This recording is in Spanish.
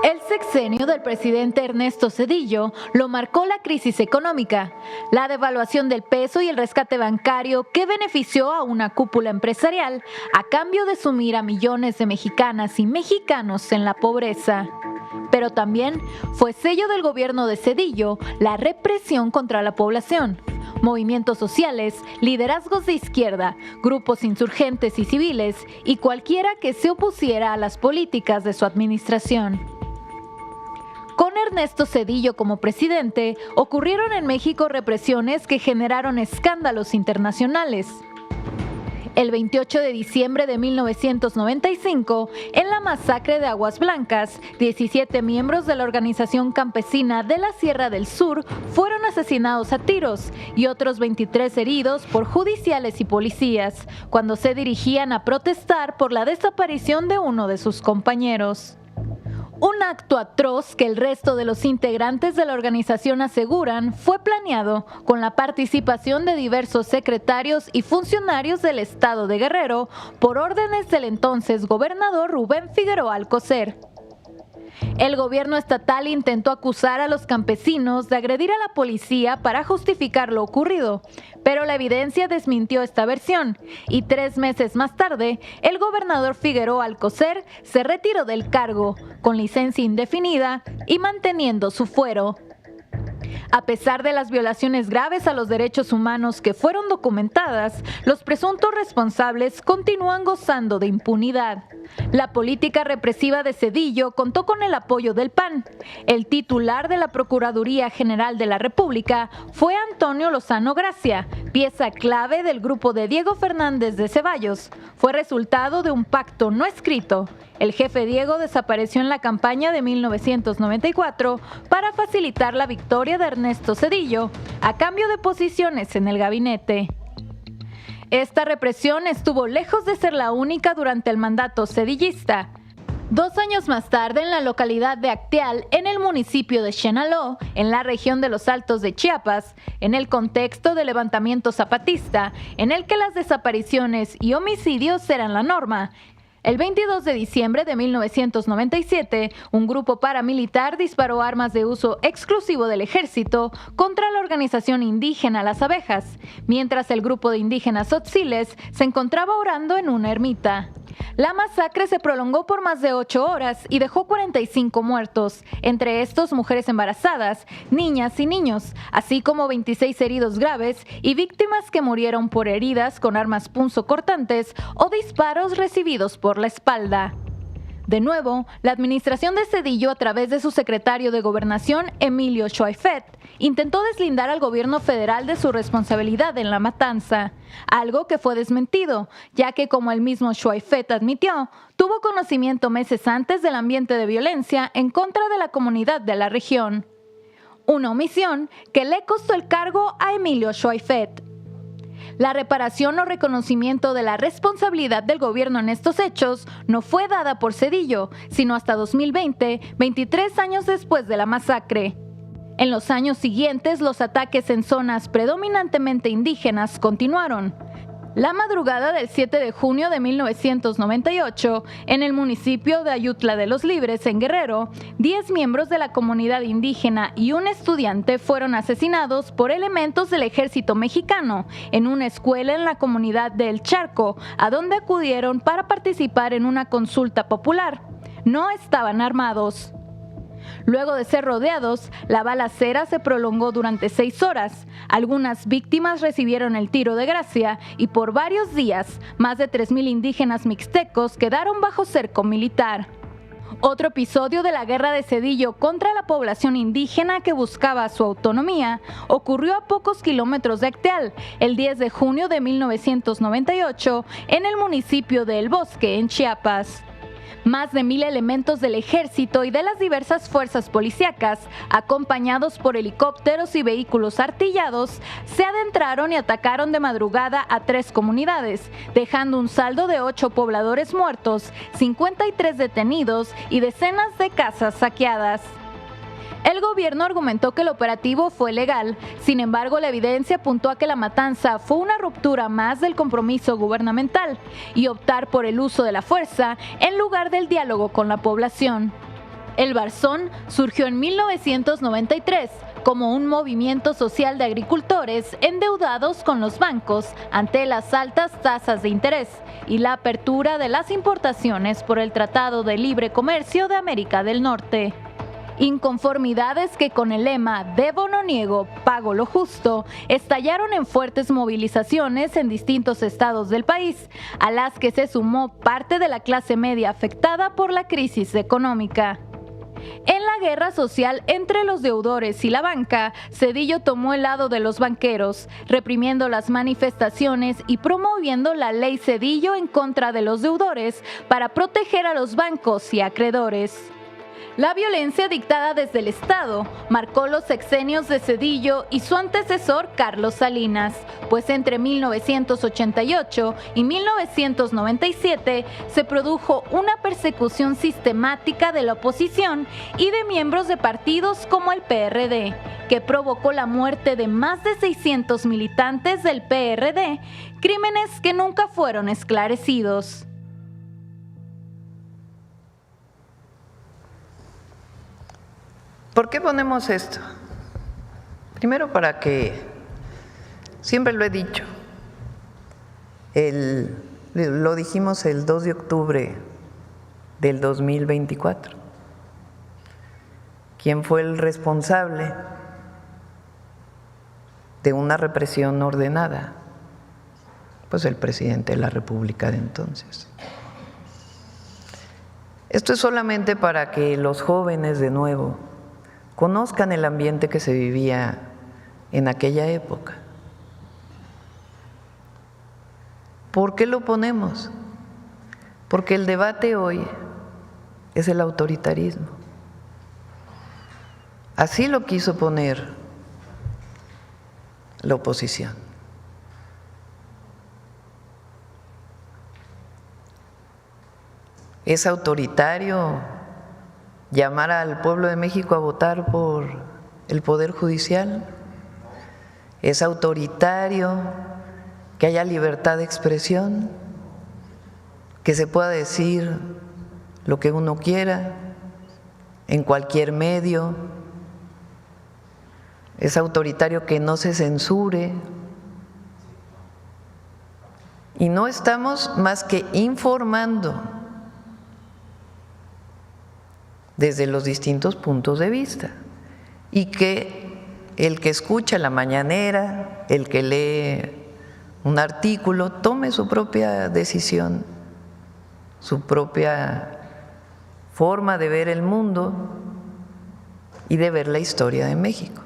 El sexenio del presidente Ernesto Zedillo lo marcó la crisis económica, la devaluación del peso y el rescate bancario que benefició a una cúpula empresarial a cambio de sumir a millones de mexicanas y mexicanos en la pobreza. Pero también fue sello del gobierno de Zedillo la represión contra la población. Movimientos sociales, liderazgos de izquierda, grupos insurgentes y civiles y cualquiera que se opusiera a las políticas de su administración. Con Ernesto Zedillo como presidente, ocurrieron en México represiones que generaron escándalos internacionales. El 28 de diciembre de 1995, en la masacre de Aguas Blancas, 17 miembros de la organización campesina de la Sierra del Sur fueron asesinados a tiros y otros 23 heridos por judiciales y policías, cuando se dirigían a protestar por la desaparición de uno de sus compañeros. Un acto atroz que el resto de los integrantes de la organización aseguran fue planeado con la participación de diversos secretarios y funcionarios del estado de Guerrero por órdenes del entonces gobernador Rubén Figueroa Alcocer. El gobierno estatal intentó acusar a los campesinos de agredir a la policía para justificar lo ocurrido, pero la evidencia desmintió esta versión y 3 meses más tarde, el gobernador Figueroa Alcocer se retiró del cargo, con licencia indefinida y manteniendo su fuero. A pesar de las violaciones graves a los derechos humanos que fueron documentadas, los presuntos responsables continúan gozando de impunidad. La política represiva de Zedillo contó con el apoyo del PAN. El titular de la Procuraduría General de la República fue Antonio Lozano Gracia, pieza clave del grupo de Diego Fernández de Ceballos. Fue resultado de un pacto no escrito. El jefe Diego desapareció en la campaña de 1994 para facilitar la victoria de Ernesto Zedillo, a cambio de posiciones en el gabinete. Esta represión estuvo lejos de ser la única durante el mandato zedillista. 2 años más tarde, en la localidad de Acteal, en el municipio de Chenaló, en la región de los Altos de Chiapas, en el contexto del levantamiento zapatista, en el que las desapariciones y homicidios eran la norma, el 22 de diciembre de 1997, un grupo paramilitar disparó armas de uso exclusivo del ejército contra la organización indígena Las Abejas, mientras el grupo de indígenas tzotziles se encontraba orando en una ermita. La masacre se prolongó por más de 8 horas y dejó 45 muertos, entre estos mujeres embarazadas, niñas y niños, así como 26 heridos graves y víctimas que murieron por heridas con armas punzocortantes o disparos recibidos por la espalda. De nuevo, la administración de Zedillo, a través de su secretario de Gobernación, Emilio Schweifert, intentó deslindar al gobierno federal de su responsabilidad en la matanza, algo que fue desmentido, ya que, como el mismo Schweifert admitió, tuvo conocimiento meses antes del ambiente de violencia en contra de la comunidad de la región. Una omisión que le costó el cargo a Emilio Schweifert. La reparación o reconocimiento de la responsabilidad del gobierno en estos hechos no fue dada por Zedillo, sino hasta 2020, 23 años después de la masacre. En los años siguientes, los ataques en zonas predominantemente indígenas continuaron. La madrugada del 7 de junio de 1998, en el municipio de Ayutla de los Libres, en Guerrero, 10 miembros de la comunidad indígena y un estudiante fueron asesinados por elementos del ejército mexicano en una escuela en la comunidad de El Charco, a donde acudieron para participar en una consulta popular. No estaban armados. Luego de ser rodeados, la balacera se prolongó durante 6 horas. Algunas víctimas recibieron el tiro de gracia y por varios días, más de 3,000 indígenas mixtecos quedaron bajo cerco militar. Otro episodio de la guerra de Zedillo contra la población indígena que buscaba su autonomía ocurrió a pocos kilómetros de Acteal, el 10 de junio de 1998, en el municipio de El Bosque, en Chiapas. Más de 1,000 elementos del ejército y de las diversas fuerzas policíacas, acompañados por helicópteros y vehículos artillados, se adentraron y atacaron de madrugada a 3 comunidades, dejando un saldo de 8 pobladores muertos, 53 detenidos y decenas de casas saqueadas. El gobierno argumentó que el operativo fue legal, sin embargo la evidencia apuntó a que la matanza fue una ruptura más del compromiso gubernamental y optar por el uso de la fuerza en lugar del diálogo con la población. El Barzón surgió en 1993 como un movimiento social de agricultores endeudados con los bancos ante las altas tasas de interés y la apertura de las importaciones por el Tratado de Libre Comercio de América del Norte. Inconformidades que con el lema "Debo no niego, pago lo justo" estallaron en fuertes movilizaciones en distintos estados del país, a las que se sumó parte de la clase media afectada por la crisis económica. En la guerra social entre los deudores y la banca, Zedillo tomó el lado de los banqueros, reprimiendo las manifestaciones y promoviendo la ley Zedillo en contra de los deudores para proteger a los bancos y acreedores. La violencia dictada desde el Estado marcó los sexenios de Zedillo y su antecesor Carlos Salinas, pues entre 1988 y 1997 se produjo una persecución sistemática de la oposición y de miembros de partidos como el PRD, que provocó la muerte de más de 600 militantes del PRD, crímenes que nunca fueron esclarecidos. ¿Por qué ponemos esto? Primero para que, siempre lo he dicho, lo dijimos el 2 de octubre del 2024. ¿Quién fue el responsable de una represión ordenada? Pues el presidente de la República de entonces. Esto es solamente para que los jóvenes de nuevo conozcan el ambiente que se vivía en aquella época. ¿Por qué lo ponemos? Porque el debate hoy es el autoritarismo. Así lo quiso poner la oposición. Es autoritario llamar al pueblo de México a votar por el Poder Judicial. Es autoritario que haya libertad de expresión, que se pueda decir lo que uno quiera en cualquier medio. Es autoritario que no se censure. Y no estamos más que informando desde los distintos puntos de vista, y que el que escucha la mañanera, el que lee un artículo, tome su propia decisión, su propia forma de ver el mundo y de ver la historia de México.